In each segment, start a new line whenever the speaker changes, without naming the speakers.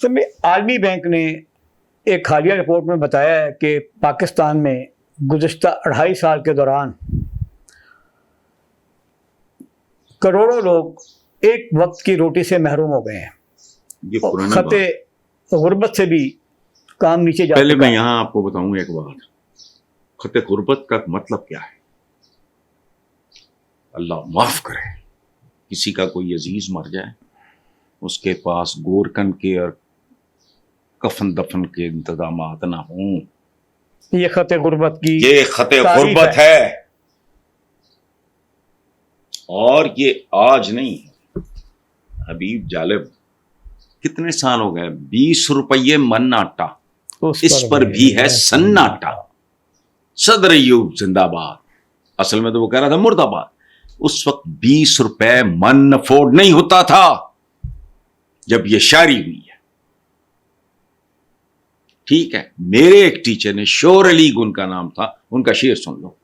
समय आलमी बैंक ने एक हालिया रिपोर्ट में बताया है कि पाकिस्तान में गुज़िश्ता 2.5 साल के दौरान करोड़ों लोग एक वक्त की रोटी से महरूम हो गए हैं।
ये पुरानी
खते गुर्बत से भी काम नीचे जा
पहले
चुका
मैं
है।
यहाँ आपको बताऊं एक बात, खते गुर्बत का मतलब क्या है। अल्लाह माफ करे, किसी का कोई अजीज मर जाए, उसके पास गोरकन के और कफन दफन के इंतजामात ना हों,
ये खते गुर्बत की
ये खते
तारीफ
गुर्बत है। और ये आज नहीं है हबीब जालिब, कितने साल हो गए, 20 रुपये मन आटा, इस पर भी है सन्नाटा। सदर अय्यूब जिंदाबाद, असल में तो वो कह रहा था मुर्दाबाद। उस वक्त 20 रुपए मन अफोर्ड नहीं होता था जब ये शायरी हुई है। ठीक है, मेरे एक टीचर ने, शोर अली उनका नाम था, उनका शेर सुन लो।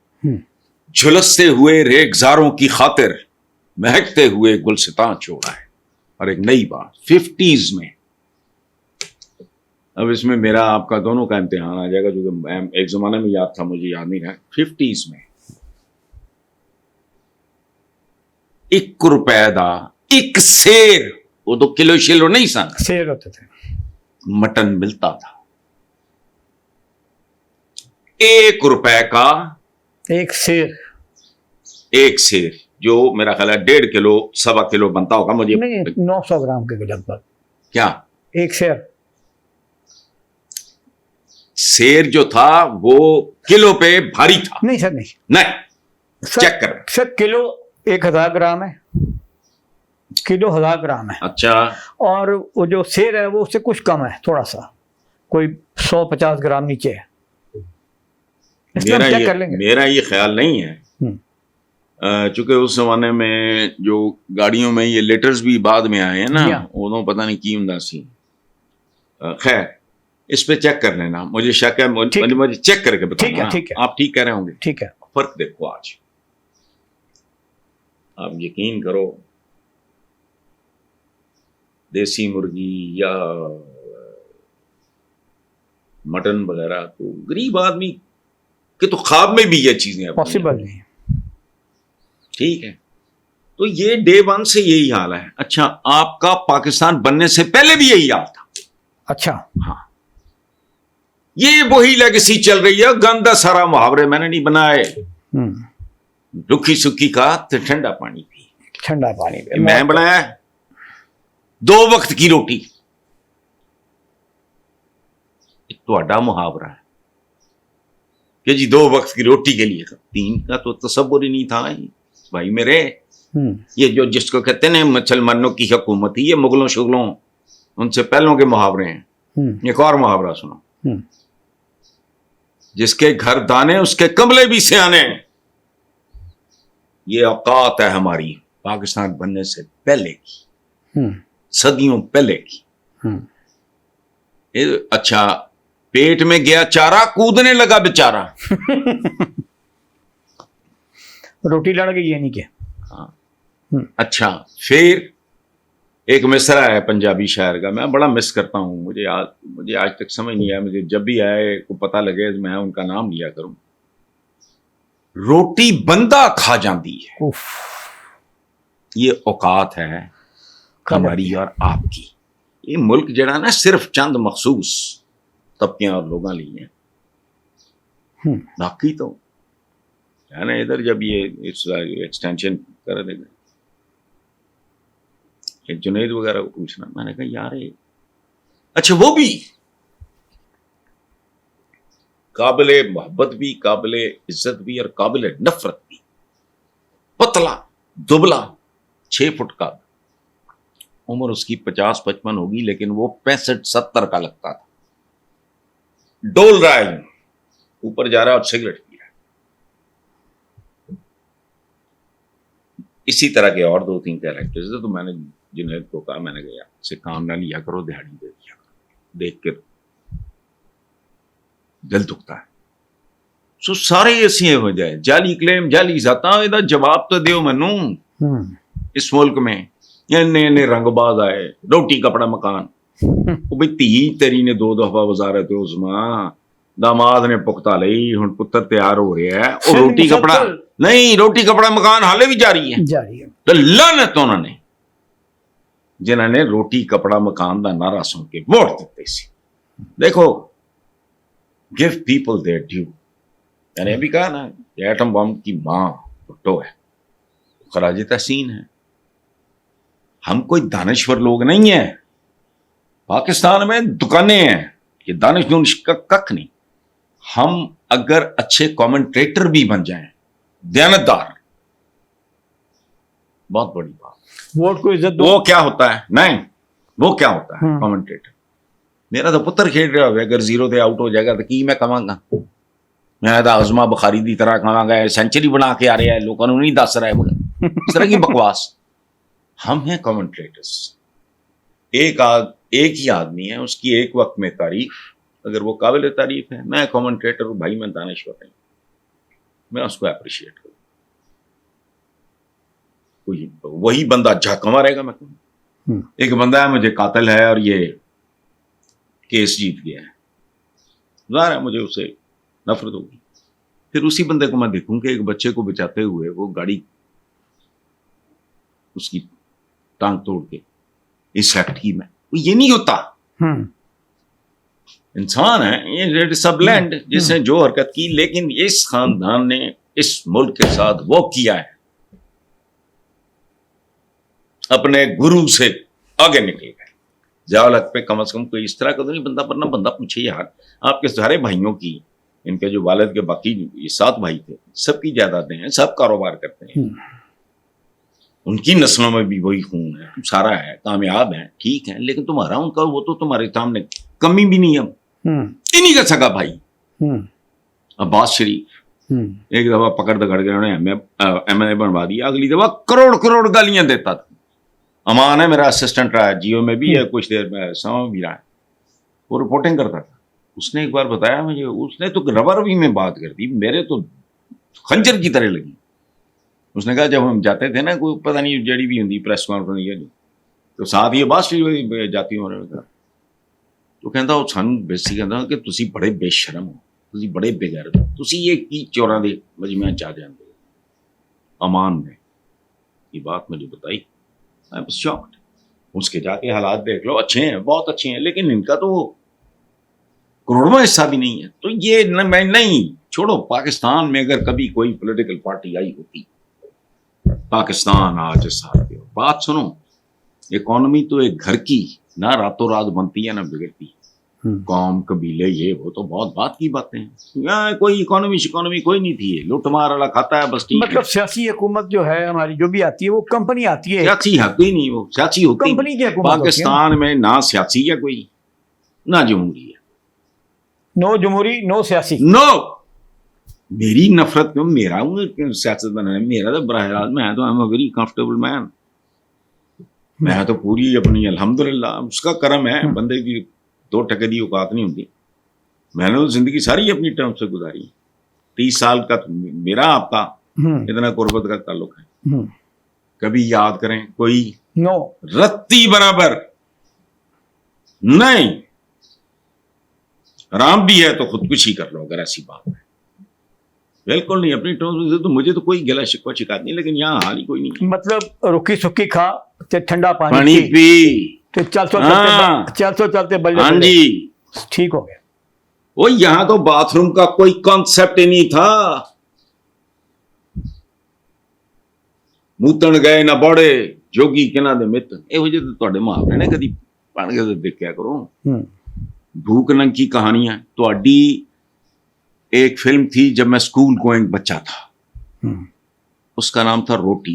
झुलसते हुए रेगजारों की खातिर महकते हुए गुलसितां छोड़ा है। और एक नई बात 50s में, अब इसमें मेरा आपका दोनों का इम्तिहान आ जाएगा, जो कि एक जमाने में याद था, मुझे याद नहीं रहा। 50s में 1 रुपए दा एक शेर, वो तो किलो शिलो नहीं सन,
शेर होते थे,
मटन मिलता था। 1 रुपए का
एक शेर,
एक शेर, जो मेरा ख्याल है 1.5 किलो 1.25 किलो बनता होगा मुझे
नहीं 900 ग्राम के लगभग
क्या।
एक शेर।
शेर जो था वो किलो पे भारी था।
नहीं सर, नहीं
नहीं,
सर,
चेक कर।
सर किलो 1000 ग्राम है, किलो 1000 ग्राम है।
अच्छा,
और वो जो शेर है वो उससे कुछ कम है, थोड़ा सा, कोई 150 ग्राम नीचे है। इसमें हम चेक कर लेंगे।
मेरा ये ख्याल नहीं है, चूंकि उस जमाने में जो गाड़ियों में ये लेटर्स भी बाद में आए हैं ना, उन्होंने पता नहीं की ਹੁੰਦਾ सी। खैर, इस पे चेक कर लेना, मुझे शक है, मुझे चेक करके बताना।
ठीक है,
आप ठीक कह रहे होंगे।
ठीक है।
फर्क देखो, आज आप यकीन करो, देसी मुर्गी या मटन वगैरह तो गरीब आदमी के तो ख्वाब में भी ये चीजें
पॉसिबल नहीं।
ठीक है, तो ये डे 1 से यही हाल है। अच्छा, आपका पाकिस्तान बनने से पहले भी यही हाल था।
अच्छा,
हाँ, ये वही लेगेसी चल रही है। गंदा सारा मुहावरे मैंने नहीं बनाए। रुखी सुखी का तो ठंडा पानी पी,
ठंडा पानी पी,
मैं बनाया 2 वक्त की रोटी। तो मुहावरा है कि जी 2 वक्त की रोटी के लिए, 3 का तो तसव्वुर ही नहीं था भाई मेरे। ये जो जिसको कहते हैं मुसलमानों की हुकूमत ही, ये मुगलों शुगलों उनसे पहलों के मुहावरे हैं। एक और मुहावरा सुनो, जिसके घर दाने उसके कमले भी सियाने। ये औकात है हमारी पाकिस्तान बनने से पहले की, सदियों पहले की। अच्छा, पेट में गया चारा, कूदने लगा बेचारा।
रोटी लड़ गई यानी कि।
हाँ। अच्छा, फिर एक मिसरा है पंजाबी शायर का, मैं बड़ा मिस करता हूं। मुझे आज तक समझ नहीं आया, मुझे जब भी आए को पता लगे तो मैं उनका नाम लिया करूं। रोटी बंदा खा जाती है, ये औकात है हमारी और आपकी। ये मुल्क जड़ा ना सिर्फ चंद मखसूस तबके और लोगों लिए हैं, बाकी तो है ना। इधर जब ये इस एक्सटेंशन कर रहे थे, एक जुनैद वगैरह को पूछना, मैंने कहा यार अच्छा, वो भी काबिले मोहब्बत भी, काबिले इज्जत भी और काबिले नफरत भी। पतला दुबला, 6 फुट का, उम्र उसकी 50-55 होगी, लेकिन वो 65-70 का लगता था। डोल रहा है, ऊपर जा रहा है और सिगरेट पी रहा है। इसी तरह के और 2-3 कैरेक्टर्स थे। तो मैंने जुनैद को कहा, मैंने कहा से काम ना लिया करो, दिहाड़ी दे दिया करो, देख कर दिल दुखता है। सो सारे ऐसे हो जाए, जाली क्लेम जाली जाता, इधर जवाब तो दो मैनू। इस मुल्क में इन्ने रंगबाज आए, रोटी कपड़ा मकान, ਉਹ ਵੀ ਧੀ ਤੇਰੀ ਨੇ 2 ਦਫਾ ਵਜ਼ਾਰਤ ਉਜ਼ਮਾ दामाद ने पुख्ता लई हुण पुत्र तैयार हो रहा है और रोटी कपड़ा नहीं, रोटी कपड़ा मकान हाले भी जारी है तो लानत उन्होंने जिन्होंने रोटी कपड़ा मकान का नारा सुन के वोट दिते सी। देखो, गिव पीपल देयर ड्यू। मैंने अभी कहा ना, एटम बम की मां भुट्टो है, खराज तहसीन है। हम कोई दानिश्वर लोग नहीं है। पाकिस्तान में दुकानें हैं, ये दानिश दुनिश का कख नहीं। हम अगर अच्छे कमेंटेटर भी बन जाएं, दयानतदार, बहुत बड़ी बात।
वोट को इज्जत दो।
वो क्या होता है, नहीं वो क्या होता है कमेंटेटर। मेरा तो पुत्र खेल रहा है, अगर 0 से आउट हो जाएगा तो की मैं कमांगा। मैं तो आजमा बुखारी की तरह कमांगा, सेंचुरी बना के आ रहा है, लोगों को नहीं दस रहा है मगर इस तरह की बकवास। हम हैं कमेंटेटर्स। एक ही आदमी है, उसकी एक वक्त में तारीफ, अगर वो काबिल तारीफ है, मैं कमेंटेटर हूं भाई, मैं दानिश्वर नहीं, मैं उसको अप्रिशिएट करूँ। वही बंदा झक मारेगा मैं कहूँ। एक बंदा है मुझे कातिल है और ये केस जीत गया है, जाहिर है मुझे उसे नफरत होगी। फिर उसी बंदे को मैं देखूं कि एक बच्चे को बचाते हुए वो गाड़ी उसकी टांग तोड़ के इस एक्ट की में, ये नहीं होता। इंसान है ये, सब लैंड जिसने जो हरकत की, लेकिन इस खानदान ने इस मुल्क के साथ वो किया है, अपने गुरु से आगे निकल गए। जहालत पे कम से कम कोई इस तरह का तो नहीं बंदा, पर ना बंदा पूछे यार आपके सारे भाइयों की, इनके जो वालिद के बाकी ये 7 भाई थे, सबकी जायदादें हैं, सब कारोबार करते हैं, उनकी नस्लों में भी वही खून है, सारा है, कामयाब है, ठीक है, लेकिन तुम्हारा उनका वो तो तुम्हारे सामने कमी भी नहीं है। इन्हीं का सगा भाई अब्बास शरीफ एक दफा पकड़ दकड़ के उन्होंने MLA बनवा दिया, अगली दफा करोड़ गालियां देता था। अमान है मेरा असिस्टेंट रहा है, जियो में भी है, कुछ देर में समय भी रहा है, वो रिपोर्टिंग करता था। उसने एक बार बताया मुझे, उसने तो रबी में बात कर दी, मेरे तो खंजर की तरह लगी। उसने कहा जब हम जाते थे ना, कोई पता नहीं जड़ी भी होंगी प्रेस कॉन्फ्रेंस तो साथ ही अब्बास शरीफ जाती हो रहा, तो कहता वो सानू बेसी कहता कि तुसी बड़े बेशरम हो, तुसी बड़े बेगैरत हो, तुसी ये की चोरां दे मजमे चा जाते हो। अमान ने ये बात मुझे बताई, आई वाज शॉक्ड। उसके जाके हालात देख लो, अच्छे हैं, बहुत अच्छे हैं, लेकिन इनका तो करोड़ों हिस्सा भी नहीं है। तो ये मैं नहीं छोड़ो, पाकिस्तान में अगर कभी कोई पॉलिटिकल पार्टी आई होती, पाकिस्तान आज सारा बात सुनो, इकोनॉमी तो एक घर की ना रातों रात बनती है ना बिगड़ती। कौम कबीले ये वो तो बहुत बात की बातें हैं, यहाँ कोई इकोनॉमी कोई नहीं थी, लुटमार वाला खाता है बस, ठीक
मतलब है। सियासी हुकूमत जो है हमारी जो भी आती है वो कंपनी आती है,
सियासी है कोई नहीं, वो सियासी होती
कंपनी की हुकूमत।
पाकिस्तान में ना सियासी है कोई, ना जमहूरी है,
नो जमहूरी नो सियासी,
नो। मेरी नफरत क्यों, मेरा सियासत बनाने, मेरा तो बराह मैं तो I am a very comfortable man. मैं तो पूरी अपनी अल्हम्दुलिल्लाह उसका करम है, बंदे की 2 टके की औकात नहीं होती। मैंने तो जिंदगी सारी अपनी टर्म से गुजारी, 30 साल का मेरा आपका इतना कुर्बत का ताल्लुक है। कभी याद करें कोई
नो
रत्ती बराबर नहीं, आराम भी है तो खुदकुशी कर लो अगर ऐसी बात है, बिल्कुल नहीं अपनी टर्म से। तो मुझे तो कोई गिला शिकवा शिकायत नहीं, लेकिन यहाँ हाल ही कोई नहीं।
मतलब रुकी सुखी खा ते ठंडा
पानी पी
तो चलते बल्ले
हाँ जी
ठीक हो गया।
वो यहाँ तो बाथरूम का कोई कॉन्सेप्ट ही नहीं था, मूतन गए ना बड़े जोगी किना दे मित्र, ਇਹੋ ਜਿਹੇ ਤੁਹਾਡੇ ਮੁਹਾਵਰੇ ਨੇ ਕਦੀ ਪੜ ਕੇ ਦੇਖਿਆ ਕਰੋ। भूख नंग की कहानियां। ਤੁਹਾਡੀ एक फिल्म थी जब मैं स्कूल गोइंग बच्चा था, उसका नाम था रोटी।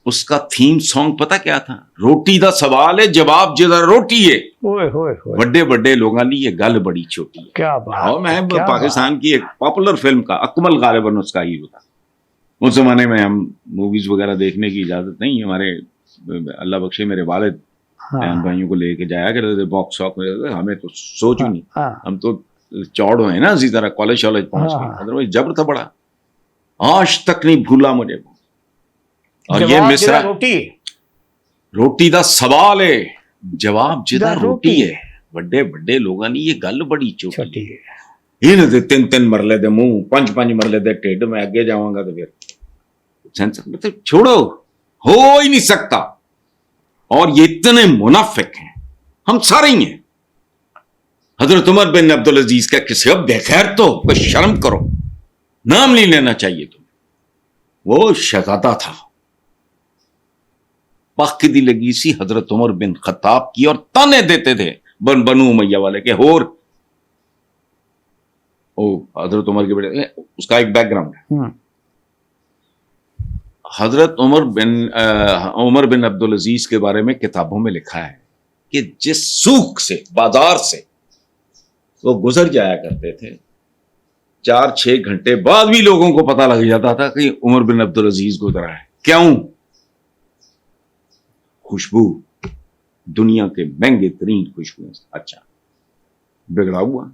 उसका थीम सॉन्ग पता क्या था? रोटी दा सवाल है जवाब जरा रोटी है। बड़े बड़े लोगों लिए ये गल बड़ी छोटी है।
क्या बात।
और मैं पाकिस्तान की एक पॉपुलर फिल्म का अकमल गालिबन उसका हीरो था। उस जमाने में हम मूवीज वगैरह देखने की इजाजत नहीं, हमारे अल्लाह बख्शे मेरे वालिद भाइयों को लेके जाया करते थे बॉक्स शॉप में, हमें तो सोच ही नहीं, हम तो चौड़ हुए ना इसी तरह कॉलेज वॉलेज पहुंच गए, अदरवाइज जबर था बड़ा, आज तक नहीं भूला मुझे। और ये मिसरा रोटी रोटी दा सवाल है, जवाब जिदा
दा
रोटी
रोटी
है। बड़े बड़े लोगों ने ये गल बड़ी
छोटी
चोटी
है।
इन्हें दे 3-3 मरले दे मुंह, 5-5 मरले दे ढिड, मैं आगे जाऊंगा तो फिर सेंस मतलब छोड़ो, हो ही नहीं सकता। और ये इतने मुनाफिक हैं, हम सारे ही हैं। हजरत उमर बिन अब्दुल अजीज का किसी अब बेखैर तो कोई शर्म करो, नाम नहीं लेना चाहिए तुम्हें। वो शहजादा था, पाखिदी लगी सी हजरत उमर बिन खत्ताब की, और ताने देते थे बनु उमैया वाले के। होर ओ हजरत उमर के बेटे, उसका एक बैकग्राउंड है। हजरत उमर बिन अब्दुल अजीज के बारे में किताबों में लिखा है कि जिस सूख से, बाजार से वो गुजर जाया करते थे, 4-6 घंटे बाद भी लोगों को पता लग जाता था कि उमर बिन अब्दुल अजीज गुजरा है। क्यों? खुशबू, दुनिया के महंगे तरीन खुशबू। अच्छा, बिगड़ा हुआ।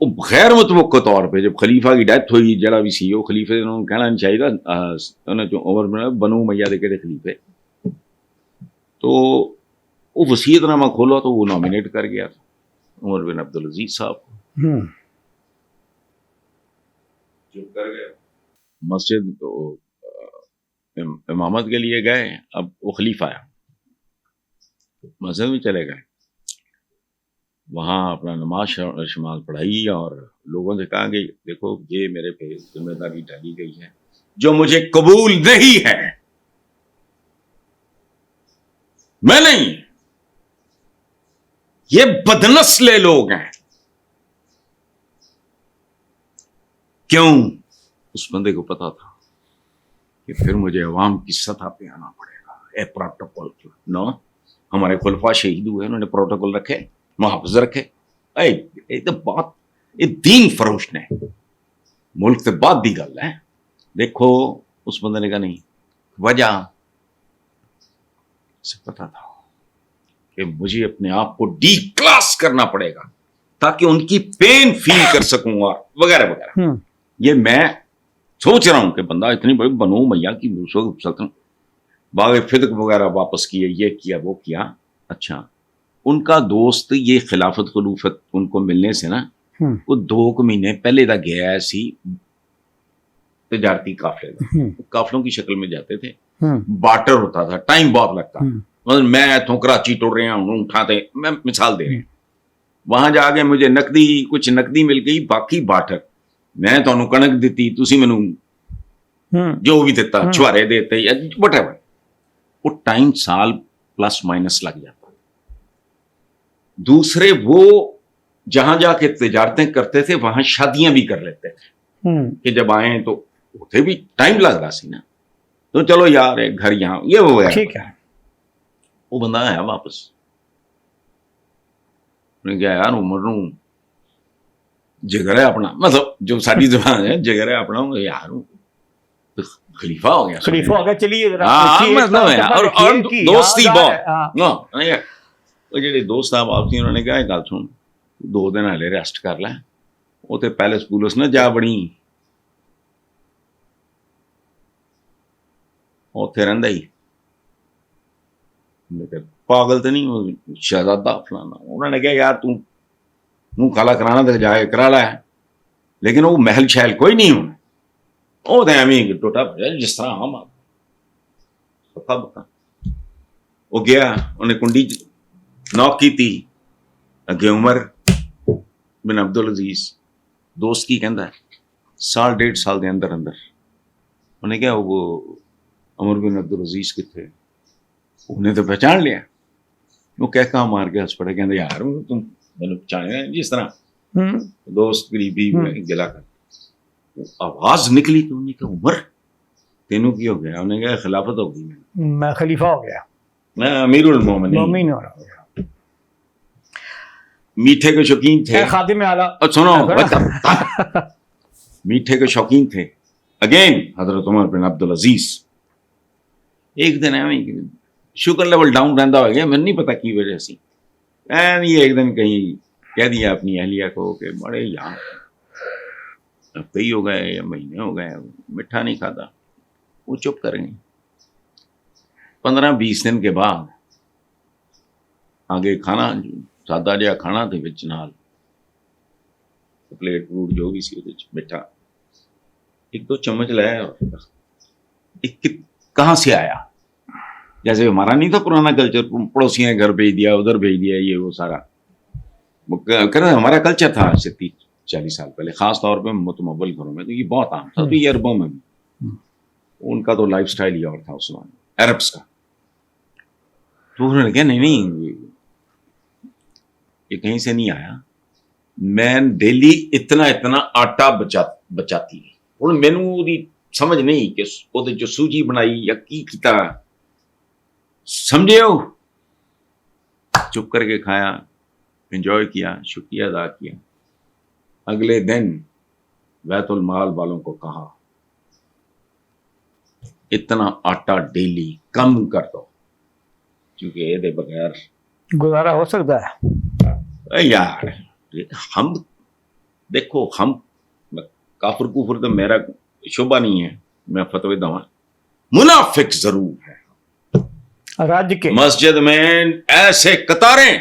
गैर मुतवक्को तौर पे जब खलीफा की डेथ हुई, जरा भी सी ओ खलीफे उन्होंने कहना नहीं चाहिए जो उमर बिन बनु मैया के खलीफे, तो वो वसीयतनामा खोला तो वो नॉमिनेट कर गया था उमर बिन अब्दुल अजीज साहब को। चुप कर गया। मस्जिद तो इमामत के लिए गए, अब वो खलीफा आया, मस्जिद में चले गए, वहां अपना नमाज शमाज पढ़ाई और लोगों से कहा कि देखो ये मेरे पे जिम्मेदारी डाली गई है जो मुझे कबूल नहीं है, मैं नहीं, ये बदनस्ले लोग हैं। क्यों? उस बंदे को पता था कि फिर मुझे अवाम की सतह पे आना पड़ेगा। ए प्रोटोकॉल नो, हमारे खुलफा शहीद हुए, उन्होंने प्रोटोकॉल रखे, मुहाफ़िज़ रखे। तो बात ये दीन फरोश ने मुल्क से बात दी गल है। देखो उस बंदे ने कहा नहीं, वजह से पता था कि मुझे अपने आप को डी क्लास करना पड़ेगा ताकि उनकी पेन फील कर सकूं और वगैरह वगैरह। ये मैं सोच रहा हूं कि बंदा इतनी बड़ी बनु मैया की सल्तनत, बाग फिदक वगैरह वापस किए, ये किया वो किया। अच्छा, उनका दोस्त ये खिलाफत खलूफत उनको मिलने से ना, वो 2 महीने पहले तक गया सी तजारती काफले, काफलों की शक्ल में जाते थे, बार्टर होता था, टाइम बहुत लगता। मतलब मैं इतों कराची टुर रहा हूं, उठाते, मैं मिसाल दे रहे हैं, वहां जाके मुझे नकदी, कुछ नकदी मिल गई, बाकी बार्टर, मैं तुहानू कणक दी, तुसी मैनू जो भी देता, छुआरे देते या वटएवर, वो टाइम साल प्लस माइनस लग जाता। दूसरे वो जहां जाके तिजारतें करते थे वहां शादियां भी कर लेते थे कि जब आए तो उसे भी टाइम लग रहा सी ना, तो चलो यार एक घर यहां ये हो गया, ठीक है। वो बंदा आया वापस, उन्हें क्या यार उमर नू जिगर है अपना, मतलब जो साडी ज़बान है जिगर है अपना, यार तो खलीफा हो गया,
खलीफा हो गया, चलिए
मतलब है। और दोस्ती बहुत, वो ਜਿਹੜੇ ਦੋਸਤ ਆ ਵਾਪਸੀ ਉਹਨਾਂ ਨੇ ਕਿਹਾ ਇਹ ਗੱਲ ਸੁਣ 2 ਦਿਨ ਹਲੇ ਰੈਸਟ ਕਰ ਲੈ, ਉਹ ਤੇ ਪੈਲਸ ਪੁਲਿਸ ਨਾ ਜਾ ਬਣੀ, ਉੱਥੇ ਰਹਿੰਦਾ ਹੀ पागल तो नहीं, वो शहजादा फलाना। उन्होंने कहा यार तू मुंह काला कराना तो जाए करा ला, लेकिन वो महल शहल कोई नहीं होना, वो तो एवं टोटा जिस तरह हम पता बता। वो गया, उन्हें कुंडी नॉक की थी, अगे उमर बिन अब्दुल अजीज दोस्त की कहता है 1.5 साल के अंदर अंदर उन्हें क्या वो उमर बिन अब्दुल अजीज कितने, उन्हें तो पहचान लिया। वो कह कहा मार के हंस पड़े, कहते यार तुम मैंने पहचाने जिस तरह दोस्त करीबी गिला कर। आवाज निकली तो उन्हें कहा उमर तेनू की हो गया? उन्हें कहा खिलाफत हो गई,
मैं खलीफा हो गया,
मैं अमीरुल मोमिनीन हो गया। मीठे के शौकीन थे, खादिम आला, सुनो मीठे के शौकीन थे। अगेन हजरत उमर बिन अब्दुल अजीज एक दिन है शुगर लेवल डाउन रहता हो गया, मैंने नहीं पता की वजह से, एक दिन कहीं कह दिया अपनी अहलिया को कि बड़े यार हफ्ते ही हो गए या महीने हो गए मिठा नहीं खाता। वो चुप करेंगे, 15-20 दिन के बाद आगे खाना सादा जिहा खाना ते विच नाल प्लेट फ्रूट जो भी सी ਉਹਦੇ ਚ मिठा 1-2 चम्मच लाया और एक कहाँ से आया, जैसे हमारा नहीं था पुराना कल्चर, पड़ोसियों के घर भेज दिया, उधर भेज दिया, ये वो सारा कह रहे हमारा कल्चर था आज से 30-40 साल पहले, खास तौर पे मुतमव्वल घरों में तो ये बहुत आम था। तो ये अरबों में भी उनका तो लाइफ स्टाइल ही और था उस समय अरब्स का। तो उन्होंने कहा नहीं ये कहीं से नहीं आया, मैं डेली इतना इतना आटा बचाती है। ਹੁਣ ਮੈਨੂੰ ਉਹਦੀ ਸਮਝ ਨਹੀਂ ਕਿ ਉਹਦੇ ਚ ਸੂਜੀ ਬਣਾਈ ਜਾਂ ਕੀ ਕੀਤਾ, समझे हो। चुप करके खाया, एंजॉय किया, शुक्रिया अदा किया। अगले दिन बैतुल माल वालों को कहा इतना आटा डेली कम कर दो, क्योंकि ये बगैर
गुजारा हो सकता है
यार। हम देखो, हम काफिर कुफर तो मेरा शोभा नहीं है, मैं फतवे दवा, मुनाफिक जरूर है।
राज्य के
मस्जिद में ऐसे कतारें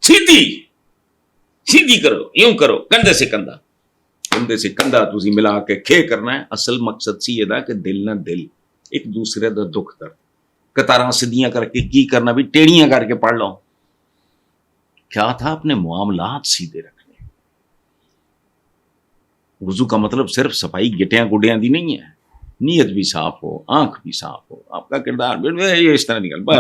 सीधी करो, यूं करो, कंधे से कंधा तुसी मिला के खे करना है। असल मकसद सी एदा कि दिल ना दिल एक दूसरे दा दुख दर्द, कतारां सीधियां करके की करना भी टेढ़ियां करके पढ़ लो। क्या था, अपने मामलात सीधे रखने। वुजू का मतलब सिर्फ सफाई गिटियां गुडियां दी नहीं है, नीयत भी साफ हो, आंख भी साफ हो, आपका किरदार भी ये इस तरह निकल। बहरहाल